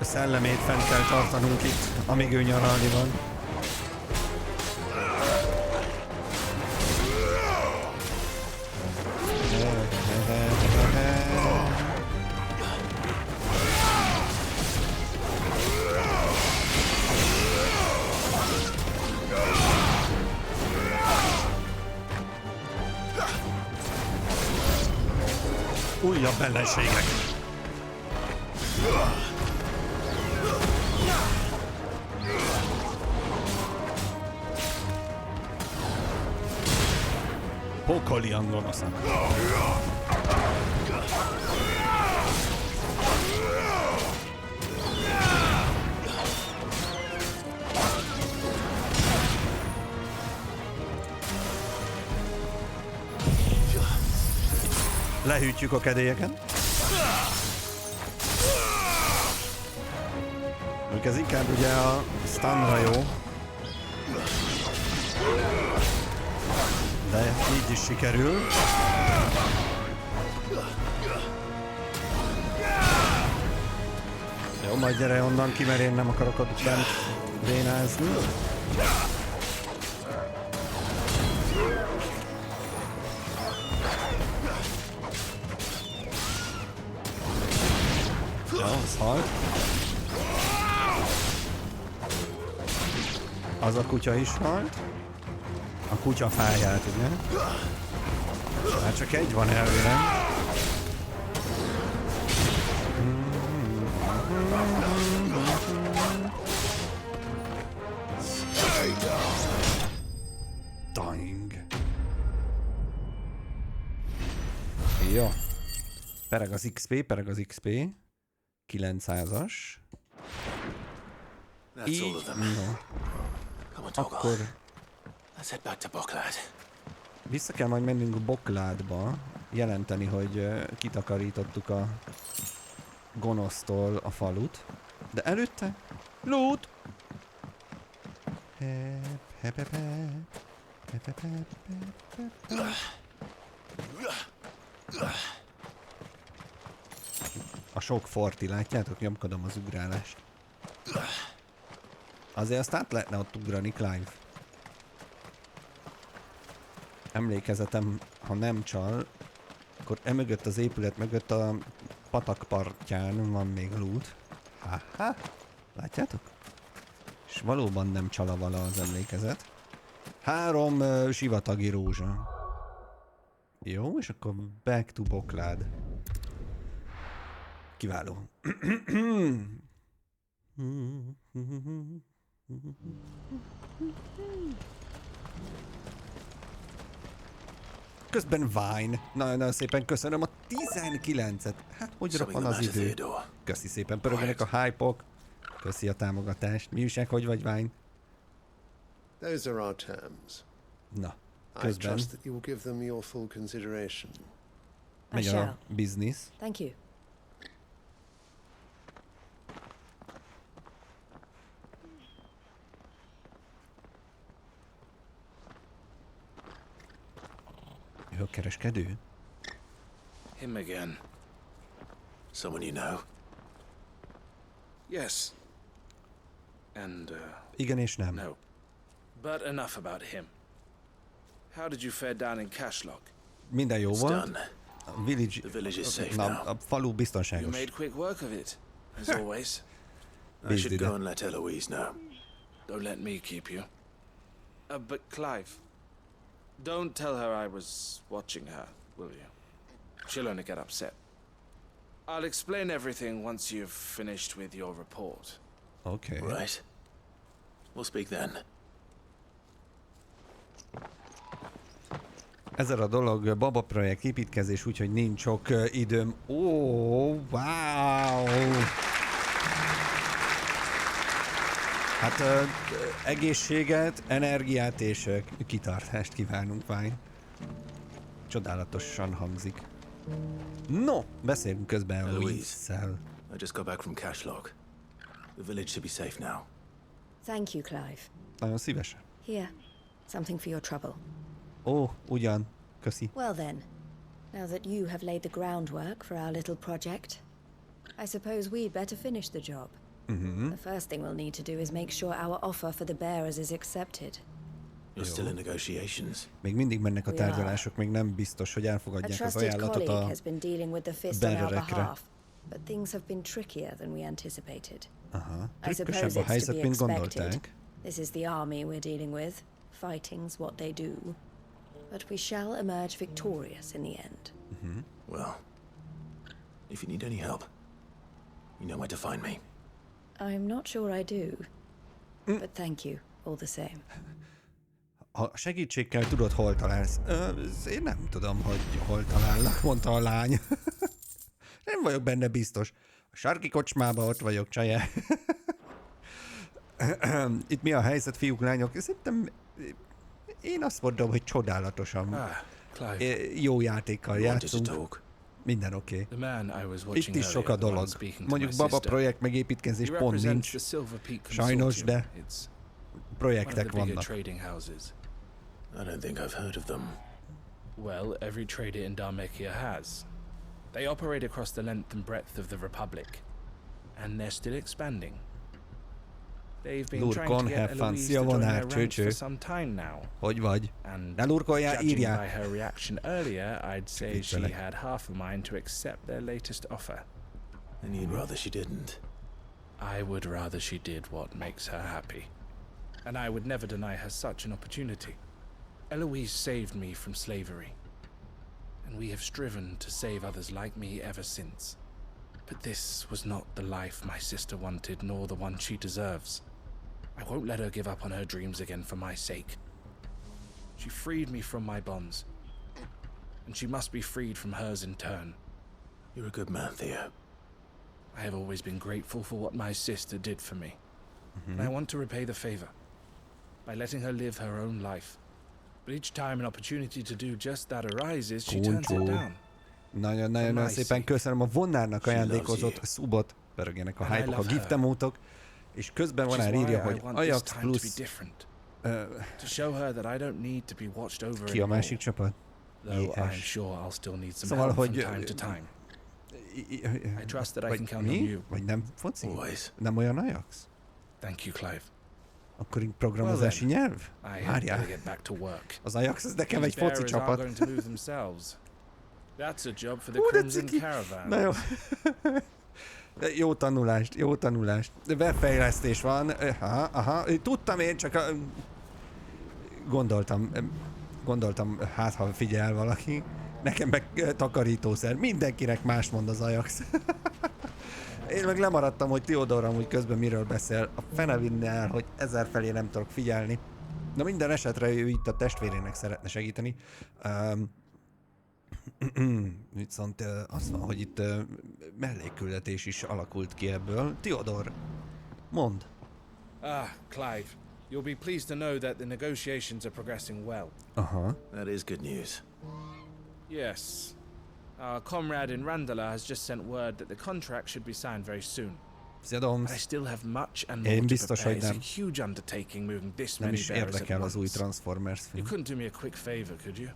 a szellemét fent kell tartanunk itt, amíg ő nyaralni van. Újabb ellenségek. Pokolian gonoszak. Lehűtjük a kedélyeket. Ez inkább ugye a stunra jó. De így is sikerül. Jó, majd gyere onnan ki, mert én nem akarok ott bent bénázni. Jó, az halt. Az a kutya is halt. A kutya fáját, ugye? Hát csak egy van elvileg. Dying. Jó. Pereg az XP, pereg az XP. 900-as. Így, no. Akkor vissza kell majd mennünk Bokládba, jelenteni, hogy kitakarítottuk a gonosztól a falut. De előtte loot! A sok forti, látjátok? Nyomkodom az ugrálást. Azért azt át lehetne ott ugrani, Clive. Emlékezetem, ha nem csal, akkor emögött az épület mögött a patak partján van még loot. Ha-ha! Látjátok? És valóban nem csal a vala az emlékezet. 3 sivatagi rózsa. Jó, és akkor back to Boklád. Kiváló. Közben Vine. Nagyon szépen köszönöm a 19-et. Hát, hogy rohan az idő. Köszi szépen, pörögnek a hype-ok. Köszi a támogatást. Mi újság, hogy vagy, Vine? Those are our terms. Na, I közben trust that you will give them your full consideration. megy a business. Thank you. Ő a kereskedő? Him again. Someone you know? Yes. And, Igen és nem. no. But enough about him. How did you fare down in Cashlock? Minden jó It's volt. done. A village, The village is safe na, now. a falu You biztonságos. made quick work of it, as always. I should go and let Eloise know. Don't let me keep you. But Clive, don't tell her I was watching her, will you? She'll only get upset. I'll explain everything once you've finished with your report. Okay. Right. We'll speak then. Ezzel a dolog baba projekt építkezés, úgyhogy nincs sok időm. Ó, wow! Hát egészséget, energiát és kitartást kívánunk, Vine. Csodálatosan hangzik. No, beszélünk közben Eloise-szel. I just got back from Cashlock. The village should be safe now. Thank you, Clive. Nagyon szívesen. Here, something for your trouble. Ó, ugyan. Köszi. Well then, now that you have laid the groundwork for our little project, I suppose we'd better finish the job. The first thing we'll need to do is make sure our offer for the bearers is accepted. You're still in negotiations. Még mindig mennek a tárgyalások, még nem biztos, hogy A elfogadják az trusted ajánlatot colleague a has been dealing with the fist on our bearerekre. behalf, but things have been trickier than we anticipated. Aha. I suppose Trükkösebb a it's to helyzet, be mint expected. gondolták. This is the army we're dealing with. Fighting's what they do. But we shall emerge victorious in the end. Well, If you need any help, you know where to find me. I'm not sure I do. But thank you, all the same. Ha segítségkel tudod, hol találsz. Én nem tudom, hogy hol találnak, mondta a lány. Nem vagyok benne biztos. A sarki kocsmában ott vagyok, csaje. Itt mi a helyzet, fiúk, lányok? Szerintem én azt mondom, hogy csodálatosan jó játékkal játszunk. Minden oké. Itt is sok a dolog. Mondjuk baba projekt meg építkezés pont nincs. Sajnos, de projektek vannak. I don't think I've heard of them. Well, every trader in Dharmekia has. They operate across the length and breadth of the Republic, and they're still expanding. They've been trying to get Eloise to join their ranks for some time now. Hogy vagy? And ne lurkoljál, judging írjál. by her reaction earlier, I'd say she had half a mind to accept their latest offer. And you'd rather she didn't. I would rather she did what makes her happy. And I would never deny her such an opportunity. Eloise saved me from slavery, and we have striven to save others like me ever since. But this was not the life my sister wanted, nor the one she deserves. I won't let her give up on her dreams again for my sake. She freed me from my bonds, and she must be freed from hers in turn. You're a good man, Theo. I have always been grateful for what my sister did for me, and I want to repay the favor by letting her live her own life. But each time an opportunity to do just that arises, she turns it down. Nagyon szépen köszönöm a Vonnárnak ajándékozott szubot, pörögjenek a hype-ok, a giftemótok, és közben Vonnár írja, hogy Ajax plusz... Ki a másik csapat? Szóval, hogy... Vagy mi? Vagy nem foci? Nem olyan Ajax? Thank you, Clive. Akkor programozási nyelv? Várjál. Az Ajax, ez nekem egy foci csapat. That's a job for the Crimson Caravan. Na jó. Jó tanulást, jó tanulást. Webfejlesztés van. Aha. Tudtam én, csak gondoltam, hát ha figyel valaki. Nekem meg takarítószer. Mindenkinek más mond az Ajax. Én meg lemaradtam, hogy Theodor amúgy közben miről beszél. A fene vinne el, hogy 1000 felé nem tudok figyelni. Na minden esetre ő itt a testvérének szeretne segíteni. Viszont az van, hogy itt mellékküldetés is alakult ki ebből. Theodor, mondd. Clive, you'll be pleased to know that the negotiations are progressing well. That is good news. Yes. Our comrade in Randala has just sent word that the contract should be signed very soon. But I still have much and more to prepare. It's a huge undertaking moving this many bearers at az új once. Transformers film. You couldn't do me a quick favor, could you?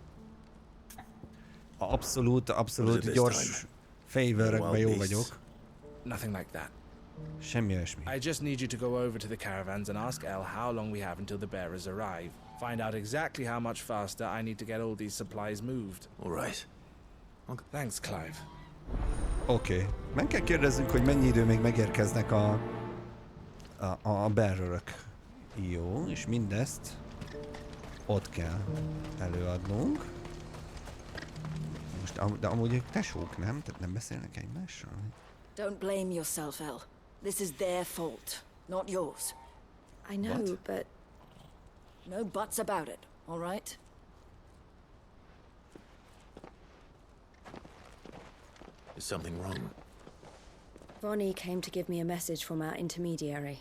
Abszolút gyors favorökben jó vagyok. Nothing like that. Semmi olyasmi. I just need you to go over to the caravans and ask Elle how long we have until the bearers arrive. Find out exactly how much faster I need to get all these supplies moved. All right. Thanks, Clive. Oké. Meg kell kérdezzünk, hogy mennyi idő még megérkeznek a bearerök. Jó, és mindezt ott kell előadnunk. Most, de amúgy ők tesók, nem? Tehát nem beszélnek egymással? Don't blame yourself, Elle. This is their fault, not yours. I know, but... No buts about it, all right? Is something wrong? Vonnie came to give me a message from our intermediary.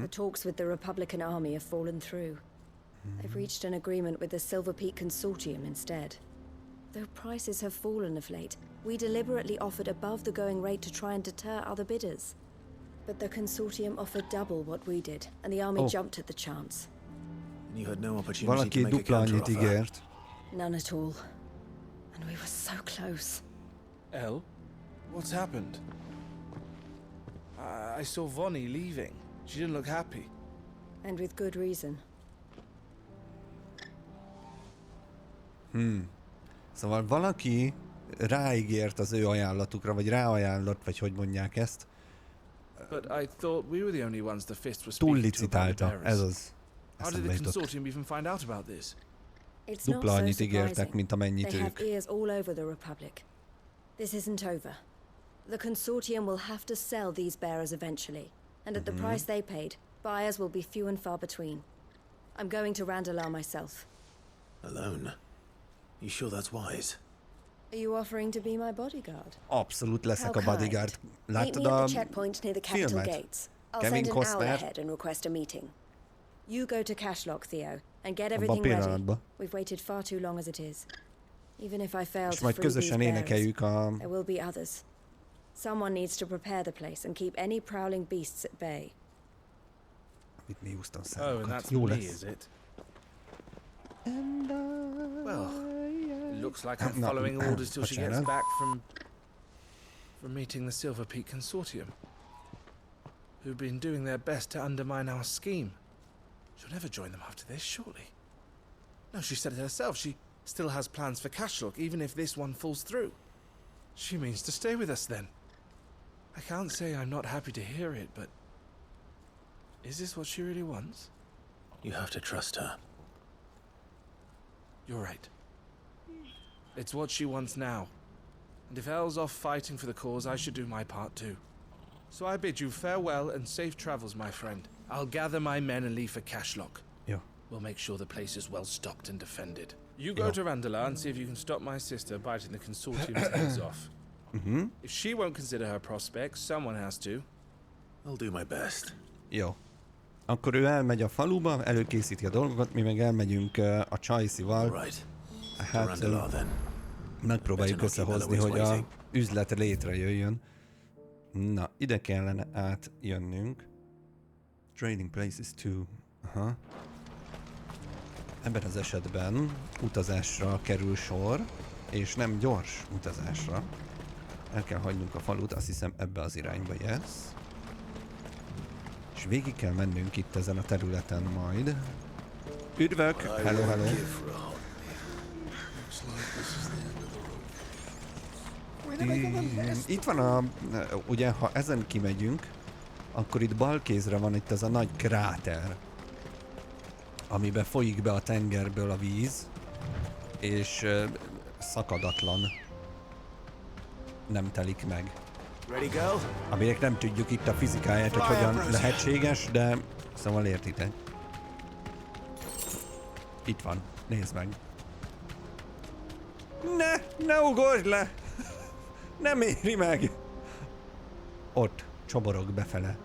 The talks with the Republican army have fallen through. They've reached an agreement with the Silver Peak Consortium instead. Though prices have fallen of late, we deliberately offered above the going rate to try and deter other bidders. But the Consortium offered double what we did, and the army jumped at the chance. And you had no opportunity Valaki to make a dupla annyit counteroffer? ígért. None at all. And we were so close. Elle, what's happened? I saw Vonnie leaving. She didn't look happy. And with good reason. Szóval valaki ráígért az ő ajánlatukra, vagy ráajánlott, vagy hogy mondják ezt. But I thought we were the only ones the Fist was Túl speaking to about the licitálta, bearers. ez az. How did the consortium even find out about this? It's not Dupla so annyit ígértek, surprising. mint amennyit They have ők. ears all over the Republic. This isn't over. The consortium will have to sell these bearers eventually, and at the price they paid, buyers will be few and far between. I'm going to Randalar myself. Alone? You sure that's wise? Are you offering to be my bodyguard? Abszolút leszek a How bodyguard. kind. Meet Láttad me at a the checkpoint near the capital filmet? gates. I'll Kevin send an owl Costner. ahead and request a meeting. You go to Cashlock, Theo, and get Abba a everything ready. pillanatban. We've waited far too long as it is. Even if I fail És to majd free these közösen bearers, énekeljük a... there will be others. Someone needs to prepare the place and keep any prowling beasts at bay. Whitney Houston Oh, and számokat. that's Jó me, lesz. is it? Well, it looks like I'm No, following orders till she gets bocsánat. back from meeting the Silver Peak Consortium, who've been doing their best to undermine our scheme. She'll never join them after this, surely. No, she said it herself. She still has plans for Cashlock, even if this one falls through. She means to stay with us then. I can't say I'm not happy to hear it, but is this what she really wants? You have to trust her. You're right. It's what she wants now. And if Elle's off fighting for the cause, I should do my part too. So I bid you farewell and safe travels, my friend. I'll gather my men and leave for Cashlock. Jó. We'll make sure the place is well stocked and defended. You go to Randalar and see if you can stop my sister biting the consortium's heads off. If she won't consider her prospects, someone has to. I'll do my best. Jó. Akkor ő elmegy a faluba, előkészíti a dolgokat, mi meg elmegyünk a Csajszival. Right. Hát Randalar then. megpróbáljuk Better not keep összehozni, Eloise hogy a waiting. üzlet létrejöjjön. Na, ide kellene átjönnünk. Trading places too. Aha. Ebben az esetben utazásra kerül sor, és nem gyors utazásra. El kell hagynunk a falut, azt hiszem ebbe az irányba, yes. És végig kell mennünk itt ezen a területen majd. Üdvök! Hello, hello! Itt van a... Ugye, ha ezen kimegyünk, akkor itt bal kézre van itt az a nagy kráter, amiben folyik be a tengerből a víz, és szakadatlan. Nem telik meg. Ready, girl? Aminek nem tudjuk itt a fizikáját, hogy hogyan lehetséges, de szóval értitek. Itt van, nézd meg. Ne ugorj le! Nem éri meg! Ott, csoborog befele.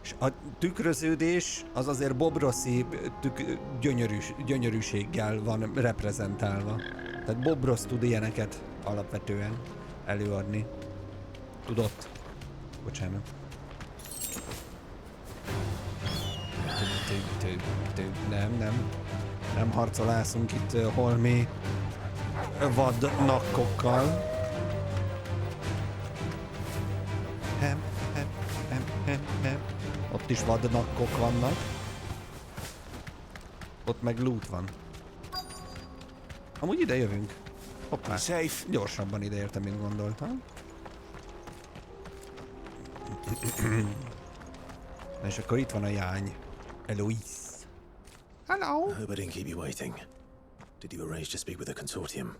És a tükröződés az azért bobroszi gyönyörűséggel van reprezentálva. Tehát Bob Ross tud ilyeneket alapvetően előadni. Tudott. Bocsánat. Nem harcolászunk itt holmi vadnakkokkal. Ott is vadnakkok vannak. Ott meg loot van. Amúgy ide jövünk. Hoppá. Safe. Gyorsabban ide értem, mint gondoltam. És akkor itt van a jány. Eloise. Hello. I hope I didn't keep you waiting. Did you arrange to speak with the consortium?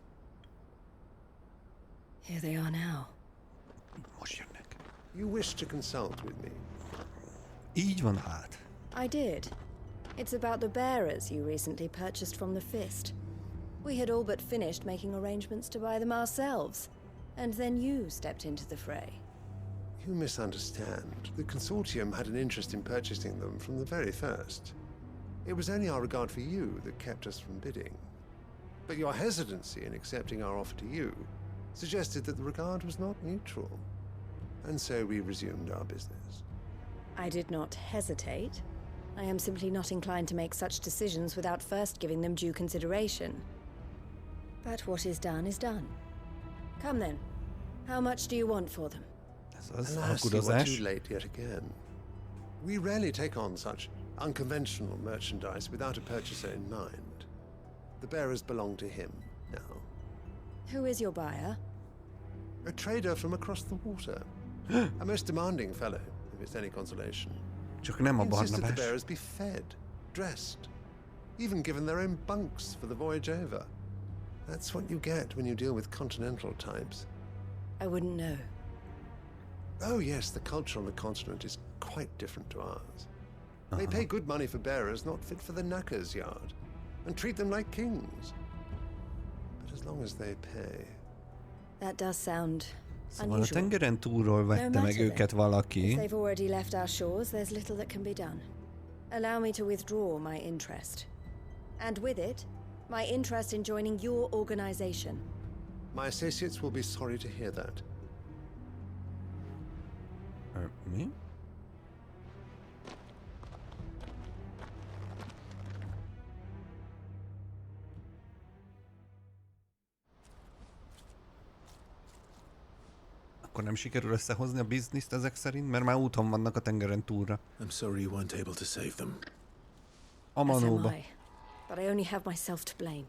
Here they are now. Most jönnek. You wish to consult with me? Így van hát. I did. It's about the bearers you recently purchased from the Fist. We had all but finished making arrangements to buy them ourselves, and then you stepped into the fray. You misunderstand. The consortium had an interest in purchasing them from the very first. It was only our regard for you that kept us from bidding. But your hesitancy in accepting our offer to you suggested that the regard was not mutual. And so we resumed our business. I did not hesitate. I am simply not inclined to make such decisions without first giving them due consideration. But what is done is done. Come then. How much do you want for them? Ez az Alas, you are alkudozás. too late yet again. We rarely take on such unconventional merchandise without a purchaser in mind. The bearers belong to him now. Who is your buyer? A trader from across the water. A most demanding fellow, if it's any consolation. Csak nem a He insisted the Barnabás. bearers be fed, dressed, even given their own bunks for the voyage over. That's what you get when you deal with continental types. I wouldn't know. Oh yes, the culture on the continent is quite different to ours. They pay good money for bearers not fit for the knacker's yard, and treat them like kings. But as long as they pay... That does sound Szóval a unusual. tengeren túlról vette meg őket If valaki. they've already left our shores, there's little that can be done. Allow me to withdraw my interest. And with it, my interest in joining your organization. My associates will be sorry to hear that. Mi? Akkor nem sikerül összehozni a bizniszt ezek szerint, mert már úton vannak a tengeren túlra. I'm sorry you weren't able to save them. A As am manóba. I. But I only have myself to blame.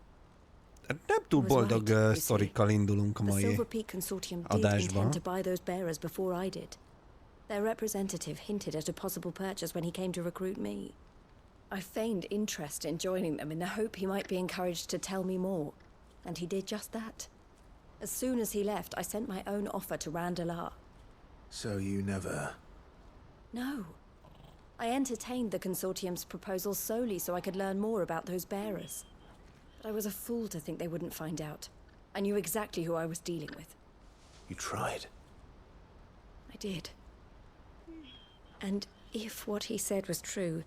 Nem túl boldog sztorikkal indulunk a The mai Silver Peak Consortium did adásban. intend to buy those bearers before I did. Their representative hinted at a possible purchase when he came to recruit me. I feigned interest in joining them in the hope he might be encouraged to tell me more, and he did just that. As soon as he left, I sent my own offer to Randalar. So you never... No. I entertained the Consortium's proposal solely so I could learn more about those bearers. But I was a fool to think they wouldn't find out. I knew exactly who I was dealing with. You tried. I did. And if what he said was true,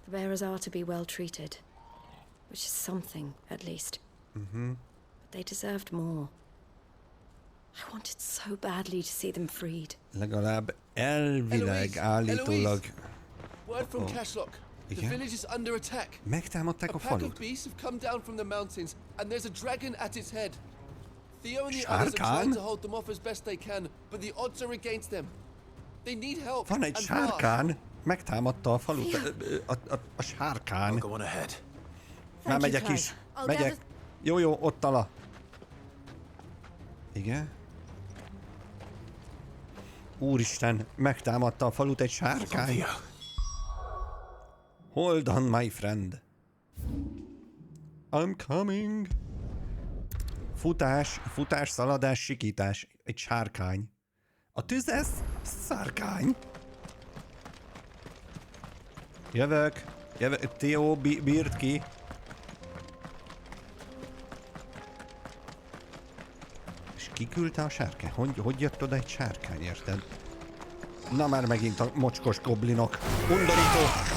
the bearers are to be well treated. Which is something, at least. But they deserved more. I wanted so badly to see them freed. Legalább elvileg állítólag... Word from Cashlock. The Igen? village is under attack. Megtámadták A a pack falut. of beasts have come down from the mountains, and there's a dragon at its head. Theo and the others are Sárkán? trying to hold them off as best they can, but the odds are against them. They need help. Van egy and sárkán, megtámadta a falut. A sárkán. I'll go on ahead. Már megyek is. Megyek. Jó, ott ala. Igen? Úristen, megtámadta a falut egy sárkány. Hold on, my friend. I'm coming. Futás, szaladás, sikítás. Egy sárkány. A tüzes szárkány. Jövök. Theo, bírd ki. És ki küldte a sárkány? Hogy jött oda egy sárkány, érted? Na már megint a mocskos goblinok. Undorító!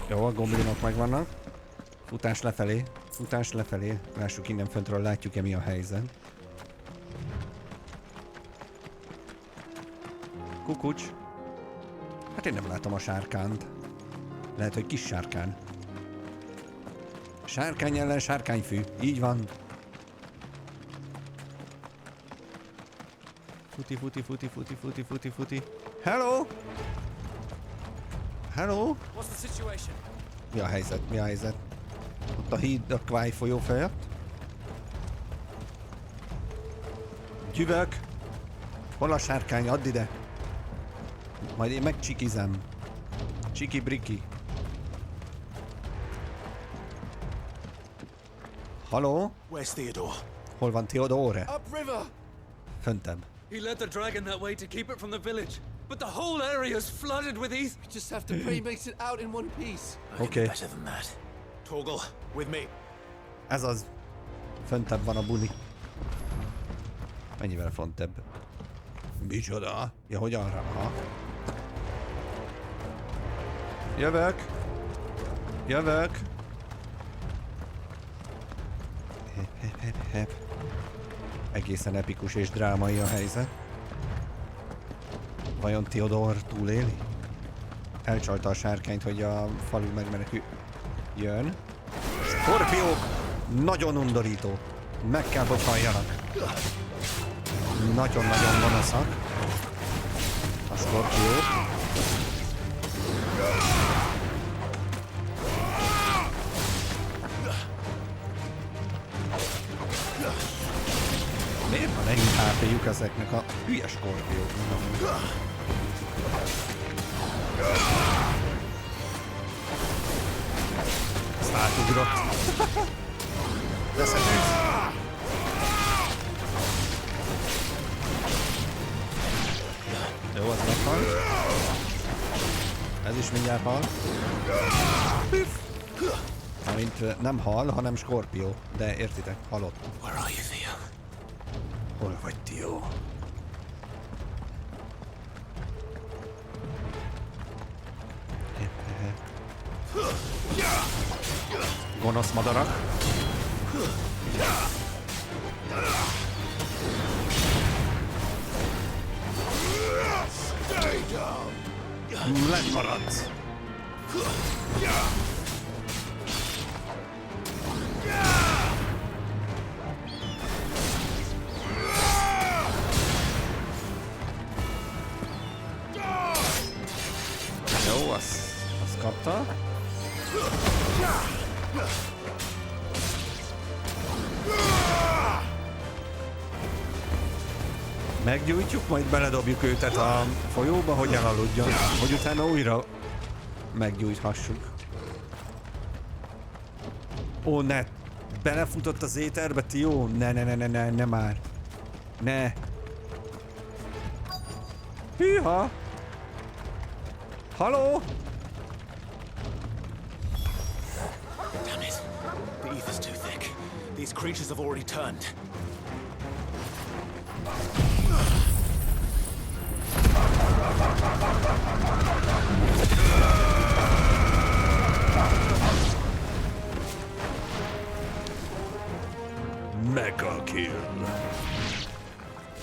Jó, a goblinok megvannak. Futás lefelé. Lássuk innen föntről, látjuk-e mi a helyzet. Kukucs. Hát én nem látom a sárkánt. Lehet, hogy kis sárkán. Sárkány ellen sárkányfű. Így van. Futi. Hello! Hello? What's the situation? Mi a helyzet? Ott a híd a Kváj folyó felett. Gyüvök! Hol a sárkány? Add ide! Majd én megcsikizem. Csiki-briki. Haló? Where's Theodore? Hol van Theodore? Upriver! Föntebb. He led the dragon that way to keep it from the village, but the whole area is flooded with these. We just have to pray he makes it out in one piece. I can Okay. do better than that. Torgal, with me. Ez az. Föntebb van a buli. Mennyivel föntebb? Micsoda? Ja, hogy arra? Aha. Jövök! Hep. Egészen epikus és drámai a helyzet. Vajon Theodore túléli? Elcsalta a sárkányt, hogy a falu jön. Skorpiók! Nagyon undorító. Meg kell, hogy halljanak. Nagyon-nagyon gonoszak. A skorpiók. Megöljük ezeknek a hülye skorpióknak. Ezt átugrott. Leszedünk. Jó, az meghal. Ez is mindjárt hal. Amint nem hal, hanem skorpió. De értitek, halott. Where are you, Theo? Hol vagy, Theo? Gonosz madarak. Lemaradsz. Jó, azt kapta. Meggyújtjuk, majd beledobjuk őtet a folyóba, hogy elaludjon, hogy utána újra meggyújthassuk. Ó, ne! Belefutott az éterbe, Tio? Ne már. Ne. Hűha! Haló? Damn it. The ether's too thick. These creatures have already turned. Mega kill.